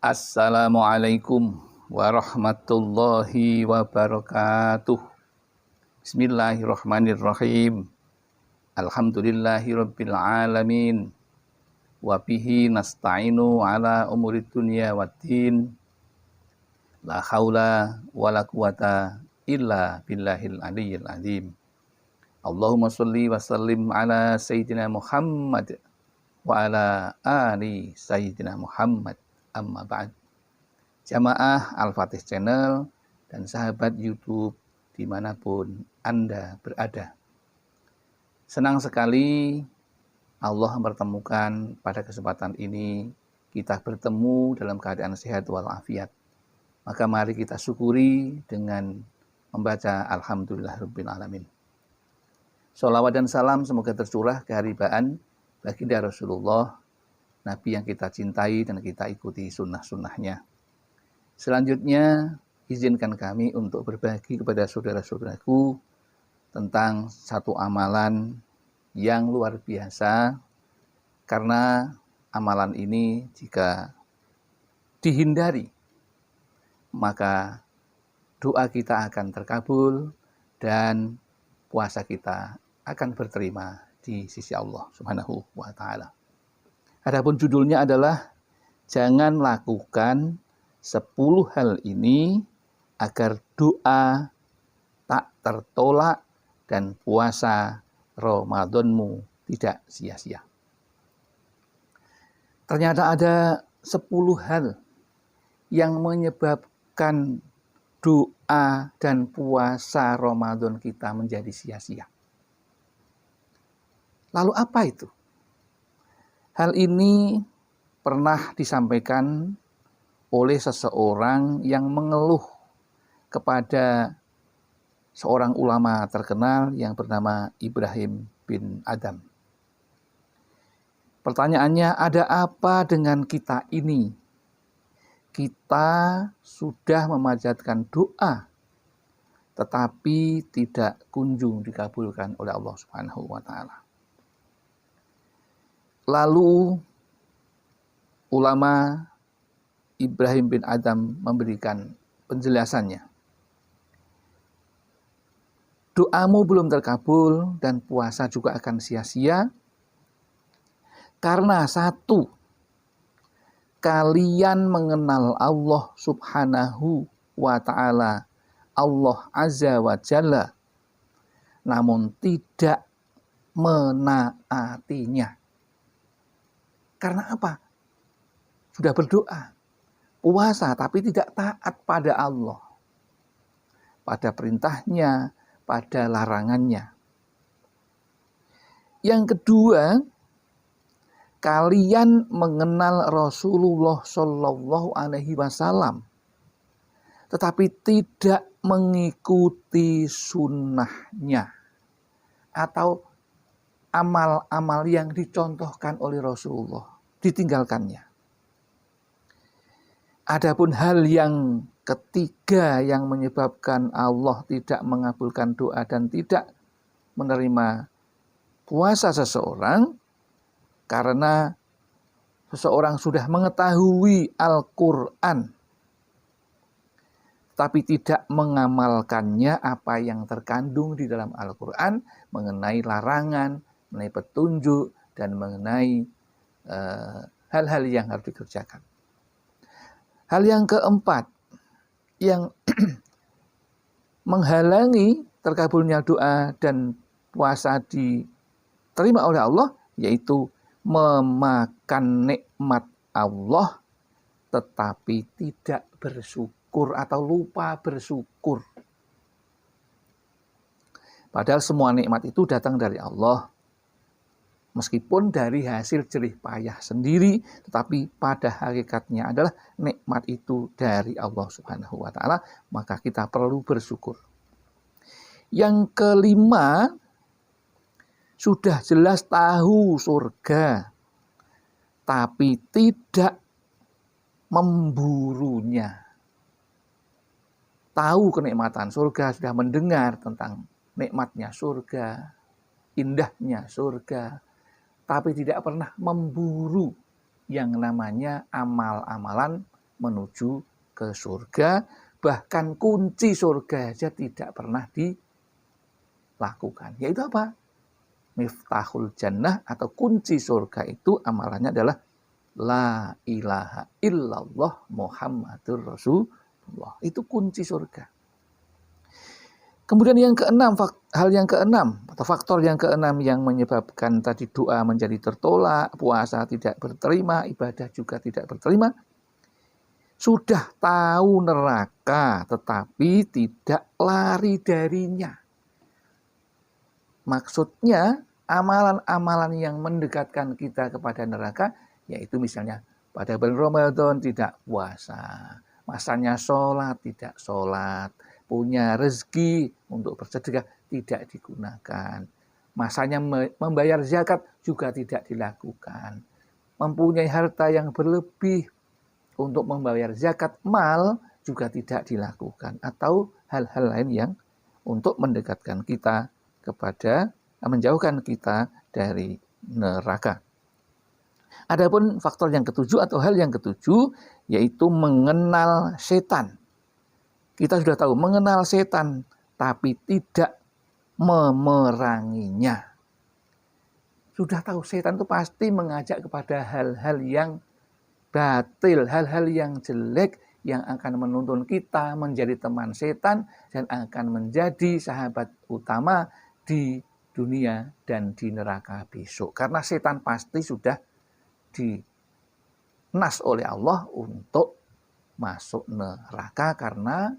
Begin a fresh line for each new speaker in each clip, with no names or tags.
Assalamualaikum warahmatullahi wabarakatuh. Bismillahirrahmanirrahim. Alhamdulillahirabbil alamin. Wa bihi nasta'inu ala umurid dunya waddin. La haula wala quwata illa billahil aliyyil azim. Allahumma sholli wa sallim ala sayyidina Muhammad wa ala ali sayyidina Muhammad. Amma ba'd. Jamaah Al-Fatih Channel dan sahabat YouTube dimanapun Anda berada. Senang sekali Allah mempertemukan pada kesempatan ini kita bertemu dalam keadaan sehat walafiat. Maka mari kita syukuri dengan membaca Alhamdulillahirabbil alamin. Sholawat dan salam semoga tercurah keharibaan baginda Rasulullah, Nabi yang kita cintai dan kita ikuti sunnah-sunnahnya. Selanjutnya, izinkan kami untuk berbagi kepada saudara-saudaraku tentang satu amalan yang luar biasa, karena amalan ini jika dihindari, maka doa kita akan terkabul dan puasa kita akan berterima di sisi Allah Subhanahu wa Ta'ala. Adapun judulnya adalah jangan lakukan 10 hal ini agar doa tak tertolak dan puasa Ramadanmu tidak sia-sia. Ternyata ada 10 hal yang menyebabkan doa dan puasa Ramadan kita menjadi sia-sia. Lalu apa itu? Hal ini pernah disampaikan oleh seseorang yang mengeluh kepada seorang ulama terkenal yang bernama Ibrahim bin Adham. Pertanyaannya, ada apa dengan kita ini? Kita sudah memanjatkan doa, tetapi tidak kunjung dikabulkan oleh Allah Subhanahu wa Ta'ala. Lalu ulama Ibrahim bin Adham memberikan penjelasannya. Doamu belum terkabul dan puasa juga akan sia-sia karena satu, kalian mengenal Allah Subhanahu wa Ta'ala, Allah Azza wa Jalla, namun tidak menaatinya. Karena apa? Sudah berdoa, puasa, tapi tidak taat pada Allah, pada perintahnya, pada larangannya. Yang kedua, kalian mengenal Rasulullah Shallallahu Alaihi Wasallam, tetapi tidak mengikuti sunnahnya atau amal-amal yang dicontohkan oleh Rasulullah, ditinggalkannya. Adapun hal yang ketiga yang menyebabkan Allah tidak mengabulkan doa dan tidak menerima puasa seseorang, karena seseorang sudah mengetahui Al-Quran, tapi tidak mengamalkannya apa yang terkandung di dalam Al-Quran mengenai larangan, mengenai petunjuk, dan mengenai hal-hal yang harus dikerjakan. Hal yang keempat yang menghalangi terkabulnya doa dan puasa diterima oleh Allah, yaitu memakan nikmat Allah tetapi tidak bersyukur atau lupa bersyukur. Padahal semua nikmat itu datang dari Allah. Meskipun dari hasil jerih payah sendiri, tetapi pada hakikatnya adalah nikmat itu dari Allah Subhanahu wa Ta'ala, maka kita perlu bersyukur. Yang kelima, sudah jelas tahu surga, tapi tidak memburunya. Tahu kenikmatan surga, sudah mendengar tentang nikmatnya surga, indahnya surga, tapi tidak pernah memburu yang namanya amal-amalan menuju ke surga. Bahkan kunci surga aja tidak pernah dilakukan. Yaitu apa? Miftahul jannah atau kunci surga itu amalannya adalah la ilaha illallah Muhammadur Rasulullah. Itu kunci surga. Kemudian yang keenam, hal yang keenam atau faktor yang keenam yang menyebabkan tadi doa menjadi tertolak, puasa tidak berterima, ibadah juga tidak berterima. Sudah tahu neraka tetapi tidak lari darinya. Maksudnya amalan-amalan yang mendekatkan kita kepada neraka, yaitu misalnya pada bulan Ramadan tidak puasa, masanya sholat tidak sholat, punya rezeki untuk bersedekah tidak digunakan, masanya membayar zakat juga tidak dilakukan, mempunyai harta yang berlebih untuk membayar zakat mal juga tidak dilakukan, atau hal-hal lain yang untuk mendekatkan kita kepada, menjauhkan kita dari neraka. Adapun faktor yang ketujuh atau hal yang ketujuh yaitu mengenal setan. Kita sudah tahu mengenal setan tapi tidak memeranginya. Sudah tahu setan itu pasti mengajak kepada hal-hal yang batil, hal-hal yang jelek yang akan menuntun kita menjadi teman setan dan akan menjadi sahabat utama di dunia dan di neraka besok. Karena setan pasti sudah dinas oleh Allah untuk masuk neraka karena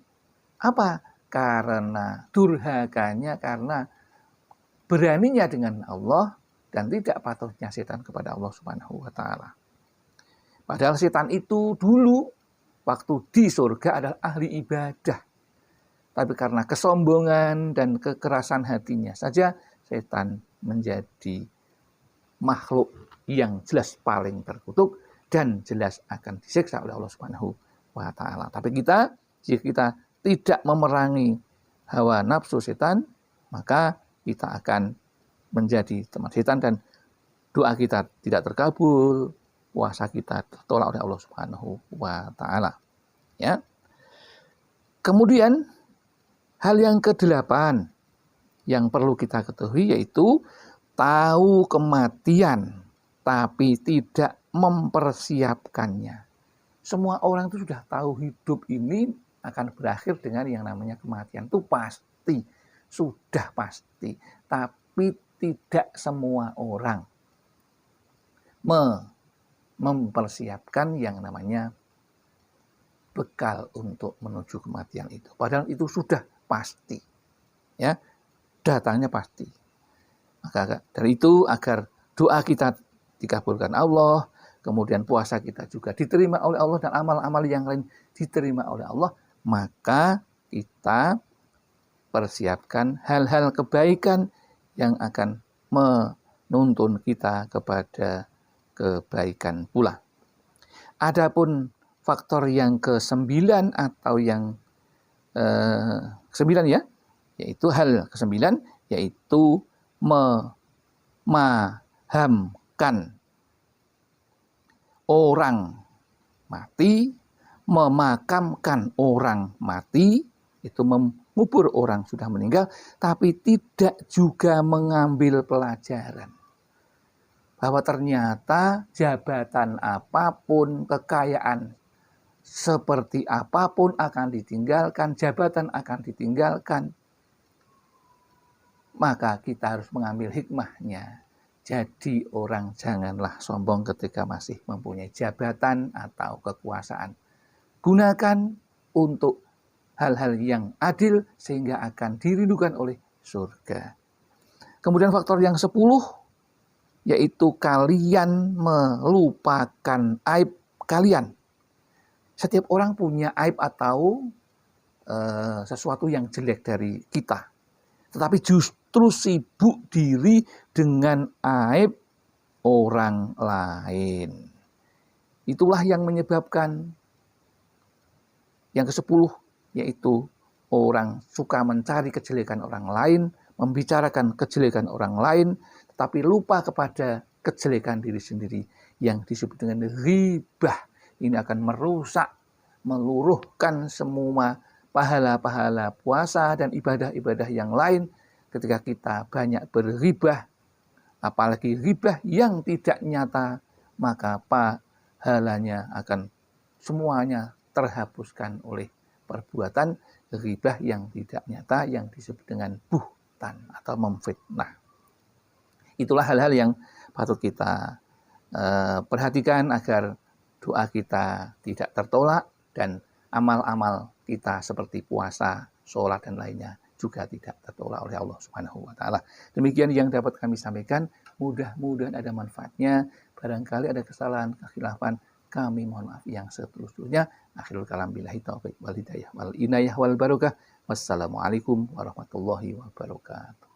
apa? Karena durhakanya, karena beraninya dengan Allah dan tidak patuhnya setan kepada Allah Subhanahu wa taala. Padahal setan itu dulu waktu di surga adalah ahli ibadah. Tapi karena kesombongan dan kekerasan hatinya saja setan menjadi makhluk yang jelas paling terkutuk dan jelas akan disiksa oleh Allah Subhanahu wa taala. Tapi jika kita tidak memerangi hawa nafsu setan, maka kita akan menjadi teman setan dan doa kita tidak terkabul, puasa kita tertolak oleh Allah Subhanahu wa taala. Ya. Kemudian hal yang ke-8 yang perlu kita ketahui yaitu tahu kematian tapi tidak mempersiapkannya. Semua orang itu sudah tahu hidup ini akan berakhir dengan yang namanya kematian. Itu pasti, sudah pasti. Tapi tidak semua orang mempersiapkan yang namanya bekal untuk menuju kematian itu. Padahal itu sudah pasti. Ya, datangnya pasti. Maka dari itu agar doa kita dikabulkan Allah, kemudian puasa kita juga diterima oleh Allah dan amal-amal yang lain diterima oleh Allah, maka kita persiapkan hal-hal kebaikan yang akan menuntun kita kepada kebaikan pula. Adapun faktor yang ke-9 atau yang ke-9 ya, yaitu hal ke-9 yaitu memahamkan orang mati, memakamkan orang mati, itu mengubur orang sudah meninggal, tapi tidak juga mengambil pelajaran bahwa ternyata jabatan apapun, kekayaan seperti apapun akan ditinggalkan, jabatan akan ditinggalkan. Maka kita harus mengambil hikmahnya. Jadi orang janganlah sombong ketika masih mempunyai jabatan atau kekuasaan. Gunakan untuk hal-hal yang adil sehingga akan dirindukan oleh surga. Kemudian faktor yang 10 yaitu kalian melupakan aib kalian. Setiap orang punya aib atau sesuatu yang jelek dari kita. Tetapi justru sibuk diri dengan aib orang lain. Itulah yang menyebabkan yang ke-10 yaitu orang suka mencari kejelekan orang lain, membicarakan kejelekan orang lain, tetapi lupa kepada kejelekan diri sendiri yang disebut dengan ghibah. Ini akan merusak meluruhkan semua pahala-pahala puasa dan ibadah-ibadah yang lain ketika kita banyak berribah, apalagi ribah yang tidak nyata, maka pahalanya akan semuanya terhapuskan oleh perbuatan ribah yang tidak nyata yang disebut dengan buhtan atau memfitnah. Itulah hal-hal yang patut kita perhatikan agar doa kita tidak tertolak dan amal-amal kita seperti puasa, sholat dan lainnya juga tidak tertolak oleh Allah Subhanahu wa taala. Demikian yang dapat kami sampaikan, mudah-mudahan ada manfaatnya. Barangkali ada kesalahan, kekhilafan, kami mohon maaf yang setulus-tulusnya. Akhirul kalam billahi taufiq wal hidayah wal inayah wal barakah. Wassalamualaikum warahmatullahi wabarakatuh.